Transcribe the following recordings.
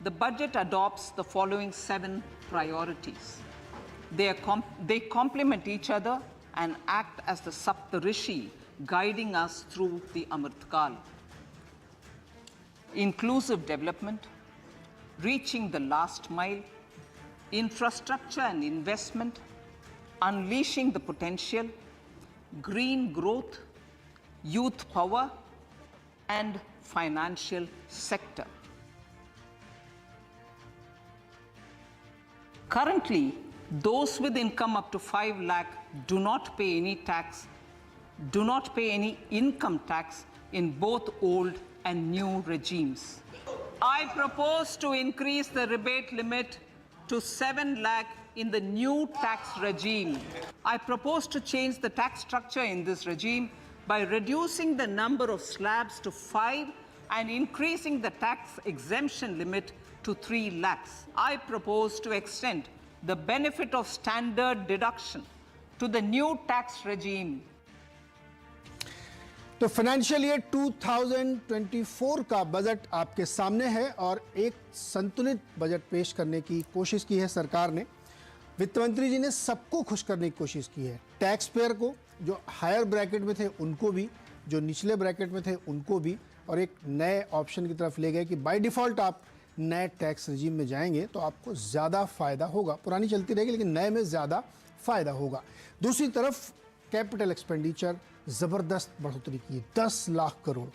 the budget adopts the following 7 priorities. They complement each other and act as the Saptarishi guiding us through the Amritkal. Inclusive development, reaching the last mile, infrastructure and investment, unleashing the potential, green growth, youth power, and financial sector. Currently, those with income up to 5 lakh do not pay any tax, do not pay any income tax in both old and new regimes. I propose to increase the rebate limit to 7 lakh in the new tax regime. I propose to change the tax structure in this regime by reducing the number of slabs to 5 and increasing the tax exemption limit to 3 lakhs. I propose to extend the benefit of standard deduction to the new tax regime. तो financial year 2024 का budget आपके सामने है और एक संतुलित budget पेश करने की कोशिश की है सरकार ने। वित्त मंत्री जी ने सबको खुश करने की कोशिश की है, टैक्स पेयर को, जो हायर ब्रैकेट में थे उनको भी, जो निचले ब्रैकेट में थे उनको भी, और एक नए ऑप्शन की तरफ ले गए कि बाय डिफ़ॉल्ट आप नए टैक्स रजीम में जाएंगे तो आपको ज़्यादा फ़ायदा होगा। पुरानी चलती रहेगी लेकिन नए में ज़्यादा फ़ायदा होगा। दूसरी तरफ कैपिटल एक्सपेंडिचर ज़बरदस्त बढ़ोतरी की, 10 लाख करोड़,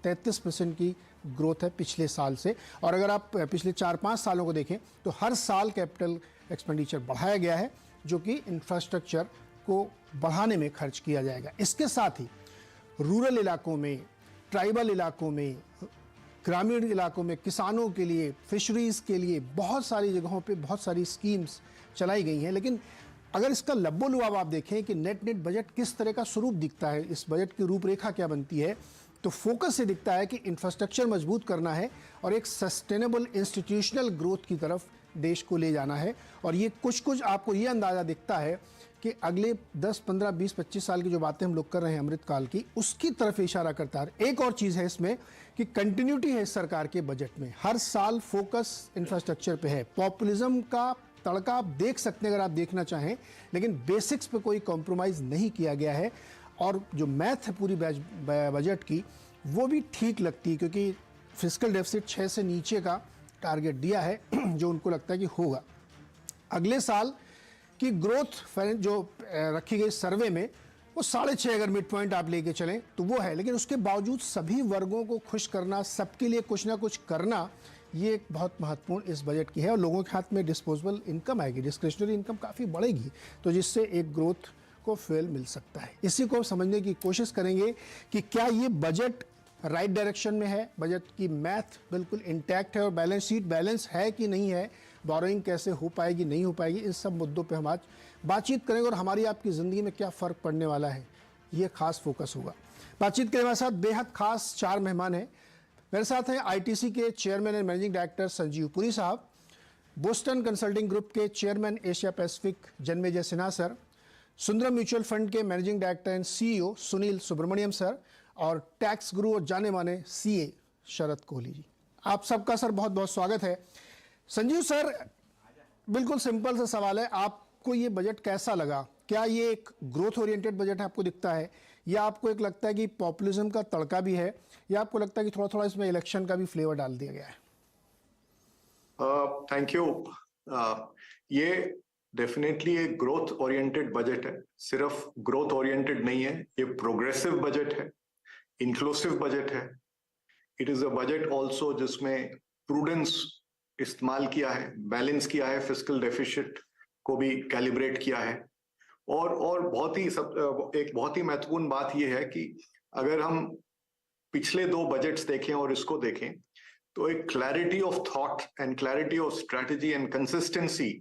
33% की ग्रोथ है पिछले साल से। और अगर आप पिछले 4-5 सालों को देखें तो हर साल कैपिटल एक्सपेंडिचर बढ़ाया गया है, जो कि इंफ्रास्ट्रक्चर को बढ़ाने में खर्च किया जाएगा। इसके साथ ही रूरल इलाकों में, ट्राइबल इलाकों में, ग्रामीण इलाकों में किसानों के लिए, फिशरीज़ के लिए बहुत सारी जगहों पे बहुत सारी स्कीम्स चलाई गई हैं। लेकिन अगर इसका लब्बो-लुआब आप देखें कि नेट बजट किस तरह का स्वरूप दिखता है, इस बजट की रूपरेखा क्या बनती है, तो फोकस से दिखता है कि इंफ्रास्ट्रक्चर मजबूत करना है और एक सस्टेनेबल इंस्टीट्यूशनल ग्रोथ की तरफ देश को ले जाना है। और ये कुछ आपको ये अंदाज़ा दिखता है कि अगले 10, 15, 20, 25 साल की जो बातें हम लोग कर रहे हैं अमृतकाल की, उसकी तरफ इशारा करता है। एक और चीज़ है इसमें कि कंटिन्यूटी है इस सरकार के बजट में, हर साल फोकस इंफ्रास्ट्रक्चर पे है। पॉपुलिज्म का तड़का आप देख सकते हैं अगर आप देखना चाहें, लेकिन बेसिक्स पे कोई कॉम्प्रोमाइज़ नहीं किया गया है। और जो मैथ है पूरी बजट की, वो भी ठीक लगती है, क्योंकि फिस्कल डेफिसिट 6 से नीचे का टारगेट दिया है जो उनको लगता है कि होगा। अगले साल की ग्रोथ जो रखी गई सर्वे में वो 6.5 अगर मिड पॉइंट आप लेके चलें तो वो है। लेकिन उसके बावजूद सभी वर्गों को खुश करना, सबके लिए कुछ ना कुछ करना, ये एक बहुत महत्वपूर्ण इस बजट की है। और लोगों के हाथ में डिस्पोजेबल इनकम आएगी, डिस्क्रिशनरी इनकम काफ़ी बढ़ेगी, तो जिससे एक ग्रोथ को फ्यूल मिल सकता है। इसी को समझने की कोशिश करेंगे कि क्या ये बजट राइट डायरेक्शन में है, बजट की मैथ बिल्कुल इंटैक्ट है और बैलेंस शीट बैलेंस है कि नहीं है, बोरोइंग कैसे हो पाएगी नहीं हो पाएगी, इन सब मुद्दों पे हम आज बातचीत करेंगे और हमारी आपकी ज़िंदगी में क्या फ़र्क पड़ने वाला है, ये खास फोकस होगा। बातचीत के हमारे साथ बेहद खास 4 मेहमान हैं। मेरे साथ हैं आईटीसी के chairman and managing director Sanjiv Puri साहब, बोस्टन कंसल्टिंग ग्रुप के chairman Asia Pacific Janmejaya Sinha sir, Sundaram mutual fund के managing director and CEO Sunil Subramaniam sir, और टैक्स गुरु और जाने माने सीए शरद कोहली जी। आप सबका सर बहुत बहुत स्वागत है। संजीव सर, बिल्कुल सिंपल सा सवाल है, आपको ये बजट कैसा लगा? क्या ये एक ग्रोथ ओरिएंटेड बजट आपको दिखता है, या आपको एक लगता है कि पॉपुलिज्म का तड़का भी है, या आपको लगता है कि थोड़ा थोड़ा इसमें इलेक्शन का भी फ्लेवर डाल दिया गया है? Thank you. ये डेफिनेटली एक ग्रोथ ओरिएंटेड बजट है। सिर्फ ग्रोथ ओरिएंटेड नहीं है, ये प्रोग्रेसिव बजट है, इंक्लूसिव बजट है। It is a budget also जिसमें प्रूडेंस इस्तेमाल किया है, बैलेंस किया है, फिस्कल डेफिसिट को भी कैलिब्रेट किया है। और एक बहुत ही महत्वपूर्ण बात यह है कि अगर हम पिछले 2 बजट्स देखें और इसको देखें तो एक clarity of thought and clarity of strategy and consistency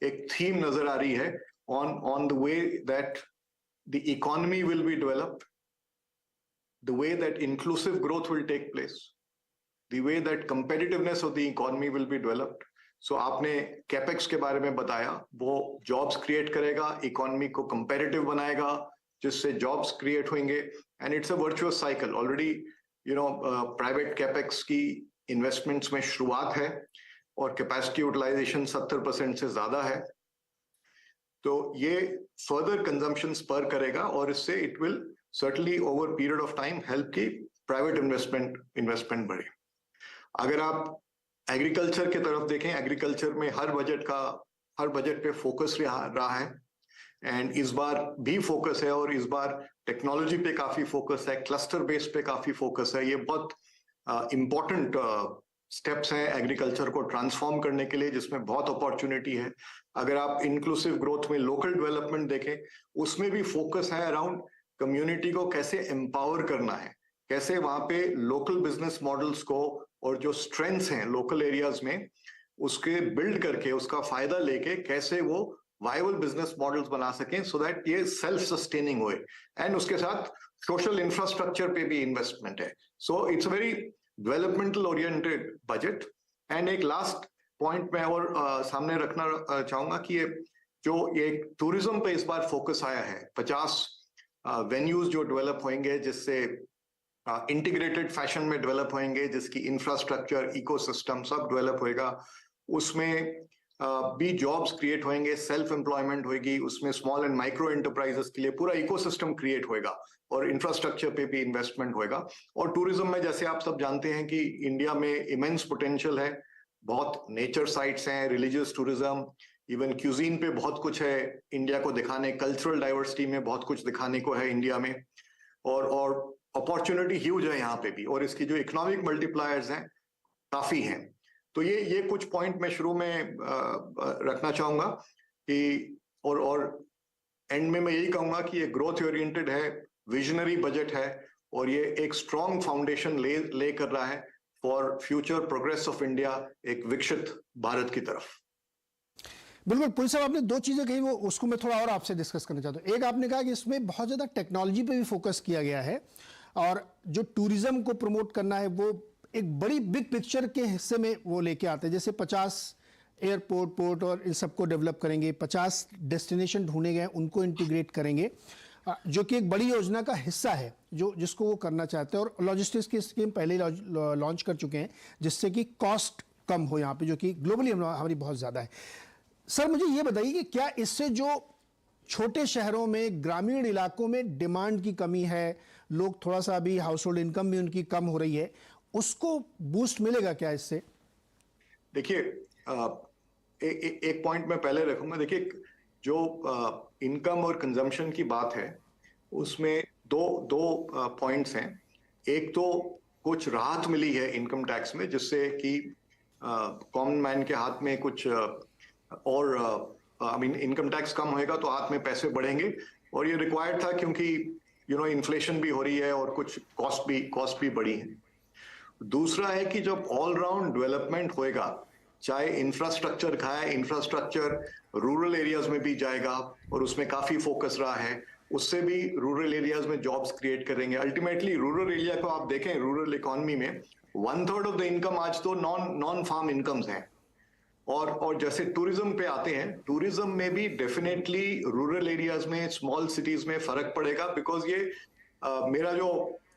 एक थीम नजर आ रही है on the way that the economy will be developed, the way that inclusive growth will take place, the way that competitiveness of the economy will be developed. So आपने capex के बारे में बताया, वो जॉब्स क्रिएट करेगा, economy को competitive बनाएगा, जिससे जॉब्स क्रिएट होंगे, and it's a virtuous cycle. Already private capex की इन्वेस्टमेंट्स में शुरुआत है और कैपेसिटी यूटिलाइजेशन 70% से ज्यादा है। तो ये फर्दर कंजम्पशन स्पर करेगा और इससे it will certainly over period of time help की प्राइवेट इन्वेस्टमेंट बढ़े। अगर आप एग्रीकल्चर की तरफ देखें, एग्रीकल्चर में हर बजट पे फोकस रहा है एंड इस बार भी फोकस है, और इस बार टेक्नोलॉजी पे काफी फोकस है, क्लस्टर बेस पे काफी फोकस है। ये बहुत इंपॉर्टेंट स्टेप्स हैं एग्रीकल्चर को ट्रांसफॉर्म करने के लिए, जिसमें बहुत अपॉर्चुनिटी है। अगर आप इंक्लूसिव ग्रोथ में लोकल डेवलपमेंट देखें, उसमें भी फोकस है अराउंड कम्युनिटी को कैसे एम्पावर करना है, कैसे वहां पे लोकल बिजनेस मॉडल्स को और जो स्ट्रेंथ्स हैं लोकल एरियाज में उसके बिल्ड करके उसका फायदा लेके कैसे वो वायबल बिजनेस मॉडल्स बना सकें, सो दैट ये सेल्फ सस्टेनिंग होए। एंड उसके साथ सोशल इंफ्रास्ट्रक्चर पे भी इन्वेस्टमेंट है। So it's a very developmental oriented budget. And एक लास्ट पॉइंट मैं और सामने रखना चाहूंगा कि ये टूरिज्म पे इस बार फोकस आया है। 50 वेन्यूज जो डेवलप होंगे, जिससे इंटीग्रेटेड फैशन में डेवलप होंगे, जिसकी इंफ्रास्ट्रक्चर इकोसिस्टम सब डेवलप होएगा। उसमें भी जॉब्स क्रिएट होंगे, सेल्फ एम्प्लॉयमेंट होगी, उसमें स्मॉल एंड माइक्रो एंटरप्राइजेस के लिए पूरा इकोसिस्टम क्रिएट होएगा और इंफ्रास्ट्रक्चर पे भी इन्वेस्टमेंट होएगा। और टूरिज्म में जैसे आप सब जानते हैं कि इंडिया में इमेंस पोटेंशियल है, बहुत नेचर साइट्स हैं, रिलीजियस टूरिज्म, इवन क्यूजीन पे बहुत कुछ है इंडिया को दिखाने, कल्चरल डाइवर्सिटी में बहुत कुछ दिखाने को है इंडिया में, और अपॉर्चुनिटी ह्यूज है यहाँ पे भी, और इसकी जो इकोनॉमिक मल्टीप्लायर्स हैं काफी हैं। तो ये कुछ पॉइंट मैं शुरू में रखना चाहूंगा कि और एंड में मैं यही कहूंगा कि ये ग्रोथ ओरिएंटेड है, विजनरी बजट है, और ये एक स्ट्रॉन्ग फाउंडेशन ले कर रहा है for future progress of India, एक विकसित भारत की तरफ। बिल्कुल पुरी साहब, आपने दो चीजें कही, वो उसको मैं थोड़ा और आपसे डिस्कस करना चाहता हूँ। एक, आपने कहा कि इसमें बहुत ज्यादा टेक्नोलॉजी पे भी फोकस किया गया है, और जो टूरिज्म को प्रमोट करना है वो एक बड़ी बिग पिक्चर के हिस्से में वो लेके आते हैं। जैसे 50 एयरपोर्ट, पोर्ट और इन सबको डेवलप करेंगे, 50 डेस्टिनेशन ढूंढे गए उनको इंटीग्रेट करेंगे, जो कि एक बड़ी योजना का हिस्सा है जिसको वो करना चाहते हैं। और लॉजिस्टिक्स की स्कीम पहले ही लॉन्च कर चुके हैं, जिससे कि कॉस्ट कम हो यहाँ पे, जो कि ग्लोबली हमारी बहुत ज़्यादा है। सर, मुझे ये बताइए कि क्या इससे जो छोटे शहरों में, ग्रामीण इलाकों में डिमांड की कमी है, लोग थोड़ा सा अभी हाउस होल्ड इनकम भी उनकी कम हो रही है, उसको बूस्ट मिलेगा क्या इससे? देखिए, एक पॉइंट मैं पहले रखूंगा। देखिए, जो इनकम और कंजम्पशन की बात है, उसमें दो पॉइंट्स हैं। एक तो कुछ राहत मिली है इनकम टैक्स में, जिससे कि कॉमन मैन के हाथ में कुछ और इनकम टैक्स कम होएगा तो हाथ में पैसे बढ़ेंगे, और ये रिक्वायर्ड था क्योंकि इन्फ्लेशन भी हो रही है और कुछ कॉस्ट भी बढ़ी है। दूसरा है कि जब ऑल राउंड डेवलपमेंट होएगा, चाहे इंफ्रास्ट्रक्चर का है, इंफ्रास्ट्रक्चर रूरल एरियाज में भी जाएगा और उसमें काफी फोकस रहा है, उससे भी रूरल एरियाज में जॉब्स क्रिएट करेंगे। अल्टीमेटली रूरल एरिया को आप देखें, रूरल इकोनॉमी में 1/3 ऑफ द इनकम आज तो नॉन फार्म इनकम्स हैं। और जैसे टूरिज्म पे आते हैं, टूरिज्म में भी डेफिनेटली रूरल एरियाज में, स्मॉल सिटीज में फर्क पड़ेगा, बिकॉज ये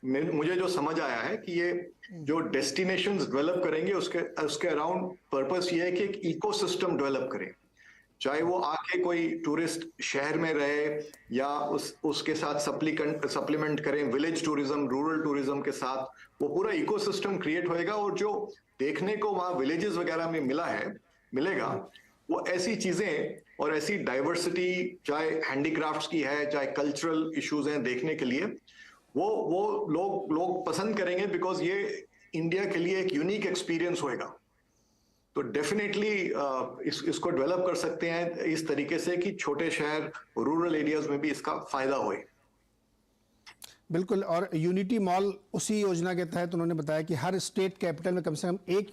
मुझे जो समझ आया है कि ये जो डेस्टिनेशंस डेवलप करेंगे उसके अराउंड पर्पस ये है कि एक इकोसिस्टम डेवलप करें, चाहे वो आके कोई टूरिस्ट शहर में रहे या उसके साथ सप्लीमेंट करें विलेज टूरिज्म, रूरल टूरिज्म के साथ, वो पूरा इकोसिस्टम क्रिएट होएगा। और जो देखने को वहां विलेजेस वगैरह में मिलेगा, वो ऐसी चीजें और ऐसी डाइवर्सिटी, चाहे हैंडीक्राफ्ट्स की है, चाहे कल्चरल इश्यूज हैं देखने के लिए, वो लोग पसंद करेंगे, बिकॉज ये इंडिया के लिए एक यूनिक एक्सपीरियंस होएगा। तो डेफिनेटली इसको डेवलप कर सकते हैं इस तरीके से कि छोटे शहर, रूरल एरियाज में भी इसका फायदा होए। बिल्कुल, और यूनिटी मॉल उसी योजना के तहत उन्होंने बताया कि हर स्टेट कैपिटल में कम से कम एक